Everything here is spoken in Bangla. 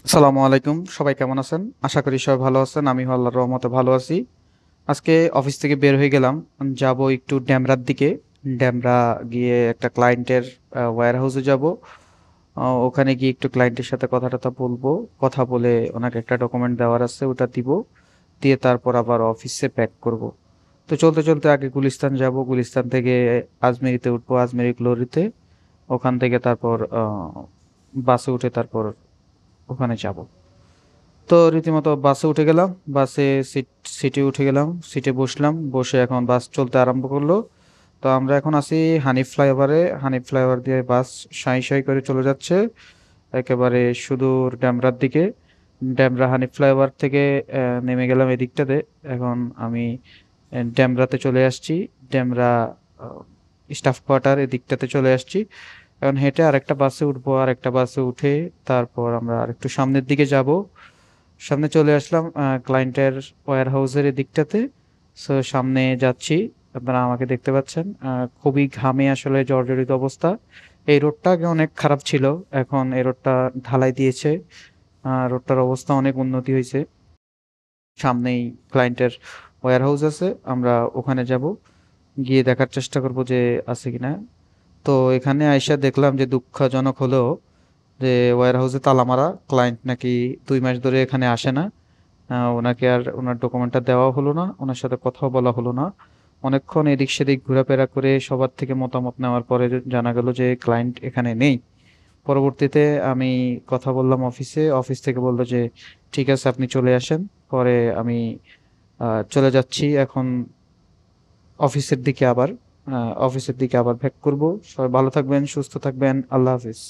আসসালামু আলাইকুম। সবাই কেমন আছেন? আশা করি সবাই ভালো আছেন। আমিও আল্লাহর রহমতে ভালো আছি। আজকে অফিস থেকে বের হয়ে গেলাম। যাব একটু ডেমরার দিকে। ডেমরা গিয়ে একটা ক্লায়েন্টের ওয়্যার হাউসে যাব। ওখানে গিয়ে একটু ক্লায়েন্টের সাথে কথা-টথা বলবো। কথা বলে ওনাকে একটা ডকুমেন্ট দেওয়ার আছে, ওটা দিব। দিয়ে তারপর আবার অফিসে ব্যাক করব। তো চলতে চলতে আগে গুলিস্তান যাব। গুলিস্তান থেকে আজমেরিতে উঠবো, আজমেরি গ্লোরিতে। ওখান থেকে তারপর বাসে উঠে তারপর ওখানে যাব। তো রীতিমতো বাসে উঠে গেলাম। বাসে সিটে উঠে গেলাম, সিটে বসলাম, বসে এখন বাস চলতে আরম্ভ করলো। তো আমরা এখন আছি হানিফ ফ্লাইওভারে। হানিফ ফ্লাইওভার দিয়ে বাস সাঁই সাঁই করে চলে যাচ্ছে একেবারে সুদূর ড্যামরার দিকে। ড্যামরা হানিফ ফ্লাইওভার থেকে নেমে গেলাম এদিকটাতে। এখন আমি ড্যামরাতে চলে আসছি। ড্যামরা স্টাফ কোয়ার্টার এদিকটাতে চলে আসছি। এখন হেঁটে আরেকটা বাসে উঠবো, আরেকটা বাসে উঠে তারপর আমরা আরেকটু সামনের দিকে যাব। সামনে চলে আসলাম ক্লায়েন্টের ওয়্যার হাউসের দিকটাতে। সো সামনে যাচ্ছি, আপনারা আমাকে দেখতে পাচ্ছেন। খুবই ঘামে আসলে জর্জরিত অবস্থা। এই রোডটা আগে অনেক খারাপ ছিল, এখন এই রোডটা ঢালাই দিয়েছে। রোডটার অবস্থা অনেক উন্নতি হয়েছে। সামনেই ক্লায়েন্টের ওয়্যার হাউস আছে, আমরা ওখানে যাব। গিয়ে দেখার চেষ্টা করব যে আছে কিনা। তো এখানে আইসা দেখলাম যে দুঃখজনক হলেও যে ওয়্যার হাউসে তালা মারা। ক্লায়েন্ট নাকি 2 মাস ধরে এখানে আসে না। ওনাকে আর ওনার ডকুমেন্টটা দেওয়া হলো না, ওনার সাথে কথাও বলা হলো না। অনেকক্ষণ এদিক সেদিক ঘোরাফেরা করে সবার থেকে মতামত নেওয়ার পরে জানা গেল যে ক্লায়েন্ট এখানে নেই। পরবর্তীতে আমি কথা বললাম অফিসে, অফিস থেকে বললো যে ঠিক আছে আপনি চলে আসেন। পরে আমি চলে যাচ্ছি এখন অফিসের দিকে আবার। অফিসের দিকে আবার ব্যাক করব। সবাই ভালো থাকবেন, সুস্থ থাকবেন। আল্লাহ হাফিজ।